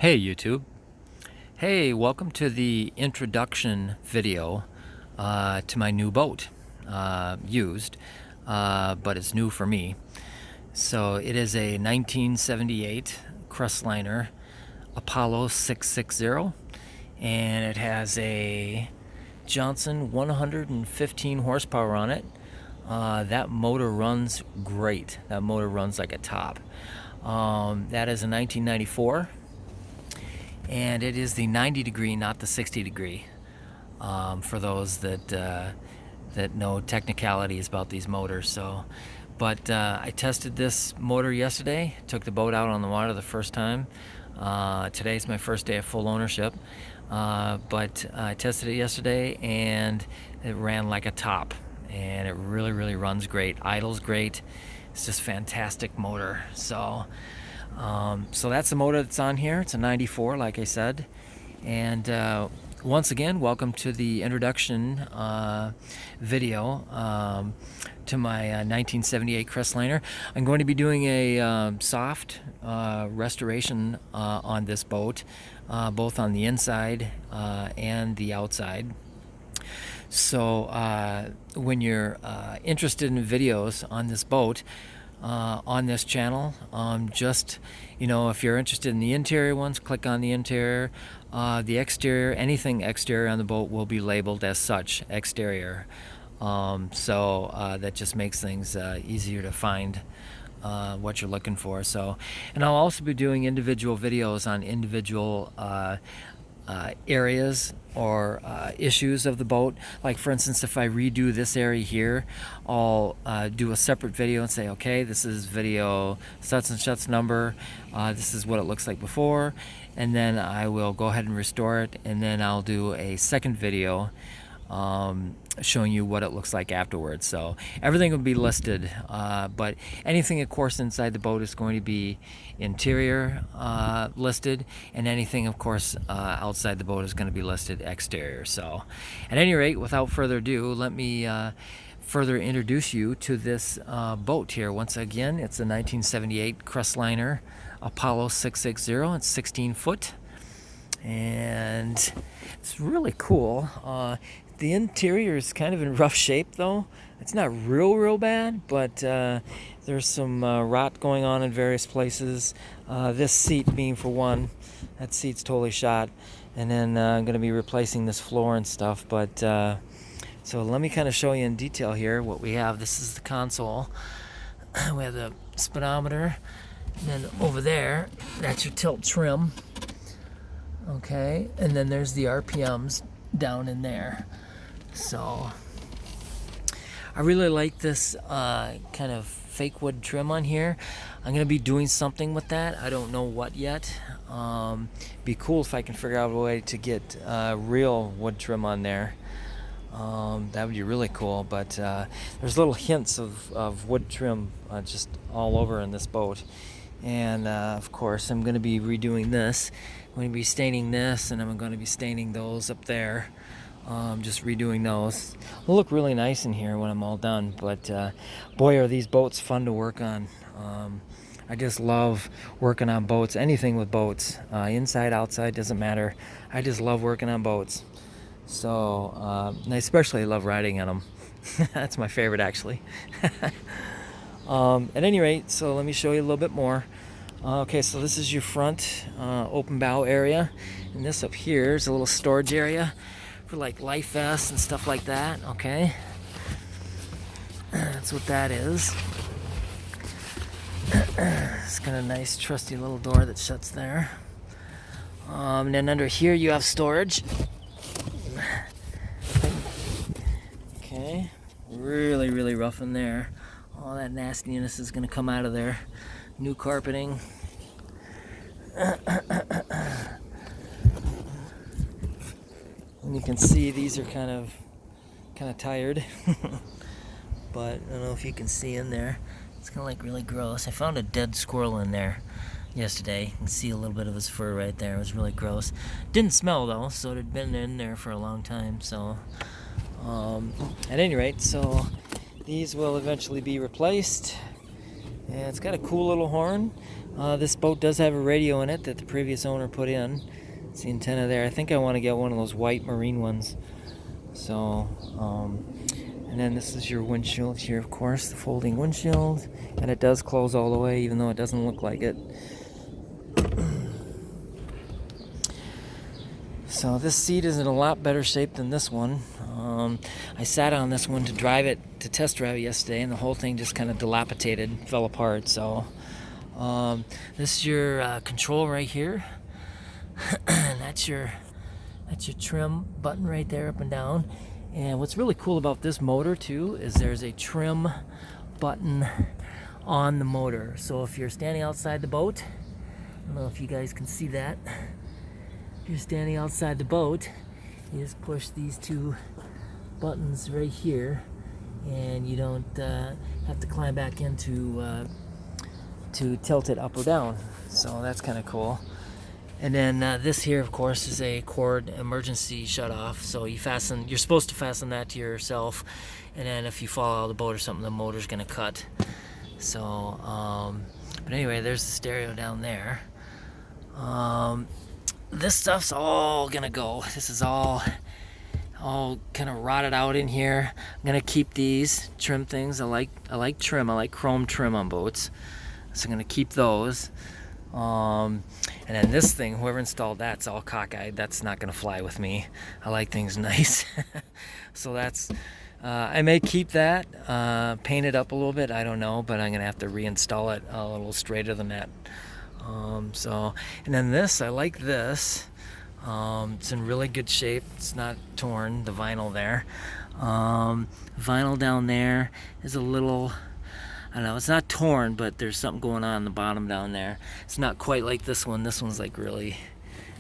Hey YouTube. Hey, welcome to the introduction video to my new boat. Used, but it's new for me. So it is a 1978 Crestliner Apollo 660, and it has a Johnson 115 horsepower on it. That motor runs great. That motor runs like a top. That is a 1994. And it is the 90 degree, not the 60 degree, for those that know technicalities about these motors. So, but I tested this motor yesterday, took the boat out on the water the first time. Today's my first day of full ownership, but I tested it yesterday and it ran like a top, and it really runs great, idles great. It's just fantastic motor. So that's the motor that's on here. It's a 94, like I said. And once again, welcome to the introduction video to my 1978 Crestliner. I'm going to be doing a soft restoration on this boat, both on the inside and the outside. So when you're interested in videos on this boat, on this channel, just, if you're interested in the interior ones, click on the interior. The exterior, anything exterior on the boat will be labeled as such, exterior. So that just makes things easier to find what you're looking for. So, and I'll also be doing individual videos on individual areas or issues of the boat. Like, for instance, if I redo this area here, I'll do a separate video and say, okay, this is video such and such number, this is what it looks like before, and then I will go ahead and restore it, and then I'll do a second video showing you what it looks like afterwards. So everything will be listed, but anything, of course, inside the boat is going to be interior listed, and anything, of course, outside the boat is going to be listed exterior. So at any rate, without further ado, let me further introduce you to this boat here. Once again, it's a 1978 Crestliner Apollo 660. It's 16 foot, and it's really cool. The interior is kind of in rough shape, though. It's not real bad, but there's some rot going on in various places. This seat being for one. That seat's totally shot. And then I'm going to be replacing this floor and stuff. But so let me kind of show you in detail here what we have. This is the console. We have the speedometer. And then over there, that's your tilt trim. Okay, and then there's the RPMs down in there. So I really like this kind of fake wood trim on here. I'm going to be doing something with that. I don't know what yet. Be cool if I can figure out a way to get real wood trim on there. That would be really cool. But there's little hints of wood trim just all over in this boat. And of course, I'm going to be redoing this. I'm going to be staining this, and I'm going to be staining those up there. Just redoing those. They'll look really nice in here when I'm all done. But boy, are these boats fun to work on. I just love working on boats. Anything with boats, inside, outside, doesn't matter. I just love working on boats. So and I especially love riding on them. That's my favorite, actually. At any rate, so let me show you a little bit more. Okay, so this is your front open bow area, and this up here is a little storage area for like life vests and stuff like that. Okay, that's what that is. It's got a nice trusty little door that shuts there. And then under here you have storage. Okay, really rough in there. All that nastiness is going to come out of there. New carpeting. And you can see these are kind of tired. But I don't know if you can see in there. It's kind of like really gross. I found a dead squirrel in there yesterday. You can see a little bit of his fur right there. It was really gross. Didn't smell though, so it had been in there for a long time. So at any rate, so these will eventually be replaced. And it's got a cool little horn. This boat does have a radio in it that the previous owner put in. It's the antenna there. I think I want to get one of those white marine ones. So, and then this is your windshield here, of course, the folding windshield. And it does close all the way, even though it doesn't look like it. So this seat is in a lot better shape than this one. I sat on this one to test drive it yesterday, and the whole thing just kind of dilapidated, fell apart. So this is your control right here. And that's your trim button right there, up and down. And what's really cool about this motor too is there's a trim button on the motor. So if you're standing outside the boat, I don't know if you guys can see that. If you're standing outside the boat, you just push these two buttons right here, and you don't have to climb back in to tilt it up or down. So that's kind of cool. And then this here, of course, is a cord emergency shut-off. So you're supposed to fasten that to yourself, and then if you fall out of the boat or something, the motor's gonna cut. So, but anyway, there's the stereo down there. This stuff's all gonna go. This is all kind of rotted out in here. I'm gonna keep these trim things. I like trim. I like chrome trim on boats, so I'm gonna keep those. And then this thing, whoever installed that's all cockeyed. That's not gonna fly with me. I like things nice. So that's I may keep that, paint it up a little bit, I don't know, but I'm gonna have to reinstall it a little straighter than that. So, and then this, I like this. It's in really good shape. It's not torn, the vinyl there. Vinyl down there is a little, I don't know, it's not torn, but there's something going on the bottom down there. It's not quite like this one. This one's like really,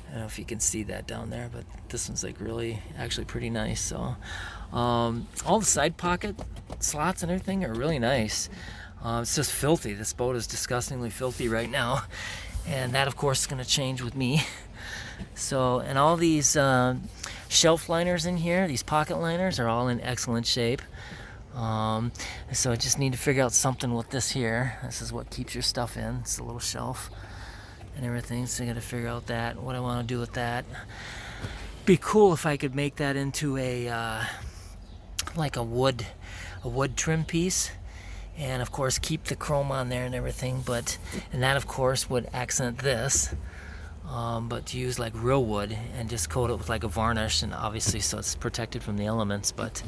I don't know if you can see that down there, but this one's like really, actually pretty nice. So, all the side pocket slots and everything are really nice. It's just filthy. This boat is disgustingly filthy right now. And that, of course, is going to change with me. So, and all these shelf liners in here, these pocket liners, are all in excellent shape. So I just need to figure out something with this here. This is what keeps your stuff in. It's a little shelf and everything. So I got to figure out what I want to do with that. Be cool if I could make that into like a wood trim piece. And of course keep the chrome on there and everything, and that of course would accent this, but to use like real wood and just coat it with like a varnish, and obviously so it's protected from the elements. But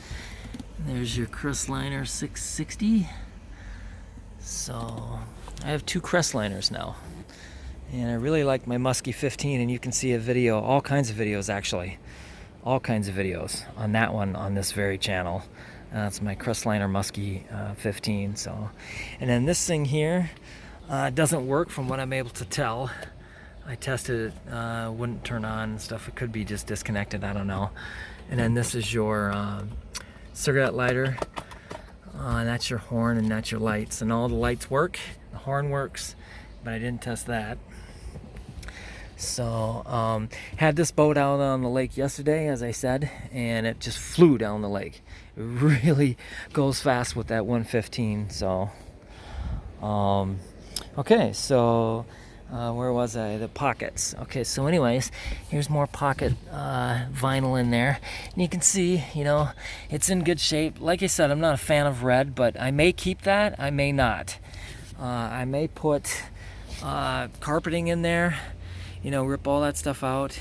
there's your Crestliner 660. So I have two Crestliners now, and I really like my Muskie 15, and you can see a video, all kinds of videos actually, all kinds of videos on that one on this very channel. It's my Crestliner Muskie 15. So, and then this thing here doesn't work from what I'm able to tell. I tested it, wouldn't turn on and stuff. It could be just disconnected, I don't know. And then this is your cigarette lighter. And that's your horn, and that's your lights. And all the lights work. The horn works, but I didn't test that. So, had this boat out on the lake yesterday, as I said, and it just flew down the lake. It really goes fast with that 115. So, okay, so where was I? The pockets. Okay, so anyways, here's more pocket vinyl in there. And you can see, it's in good shape. Like I said, I'm not a fan of red, but I may keep that, I may not. I may put carpeting in there, rip all that stuff out.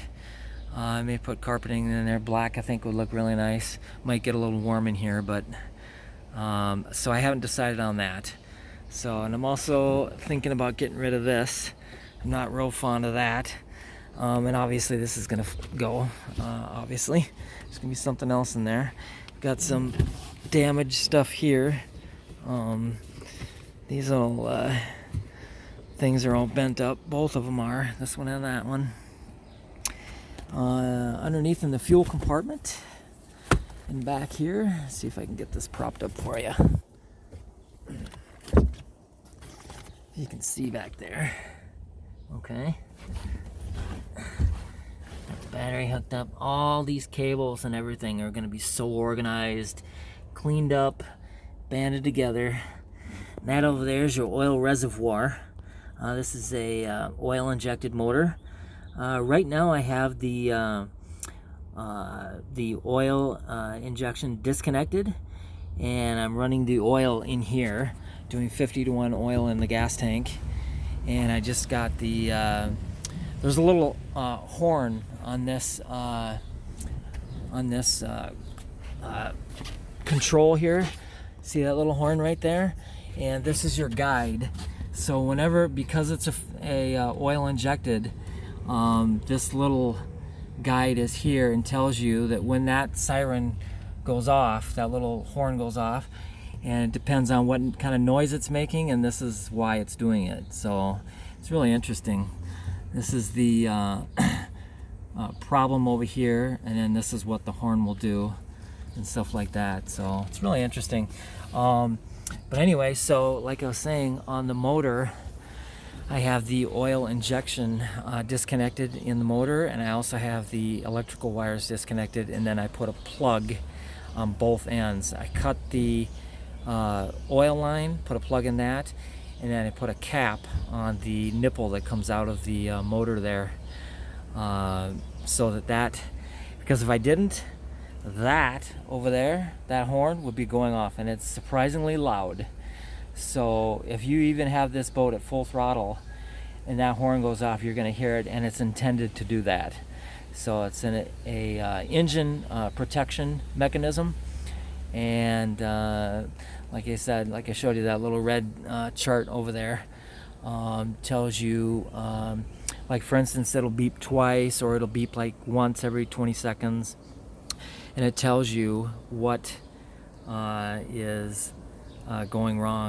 I may put carpeting in there. Black, I think, would look really nice. Might get a little warm in here, but so I haven't decided on that. So, and I'm also thinking about getting rid of this. I'm not real fond of that. And obviously this is gonna go. Obviously, there's gonna be something else in there. Got some damaged stuff here. These little things are all bent up. Both of them are. This one and that one. Underneath in the fuel compartment and back here. Let's see if I can get this propped up for you. You can see back there. Okay. Battery hooked up. All these cables and everything are going to be so organized, cleaned up, banded together. And that over there is your oil reservoir. This is a oil injected motor. Right now I have the oil injection disconnected, and I'm running the oil in here, doing 50-to-1 oil in the gas tank. And I just got the there's a little horn on this control here. See that little horn right there? And this is your guide. So whenever, because it's a oil injected, this little guide is here and tells you that when that siren goes off, that little horn goes off, and it depends on what kind of noise it's making, and this is why it's doing it. So it's really interesting. This is the problem over here, and then this is what the horn will do and stuff like that. So it's really interesting. But anyway, so like I was saying, on the motor I have the oil injection disconnected in the motor, and I also have the electrical wires disconnected, and then I put a plug on both ends. I cut the oil line, put a plug in that, and then I put a cap on the nipple that comes out of the motor there, so that because if I didn't, that over there, that horn would be going off, and it's surprisingly loud. So if you even have this boat at full throttle and that horn goes off, you're going to hear it, and it's intended to do that. So it's an engine protection mechanism. And like I said, like I showed you, that little red chart over there tells you, like for instance, it'll beep twice, or it'll beep like once every 20 seconds. And it tells you what is going wrong.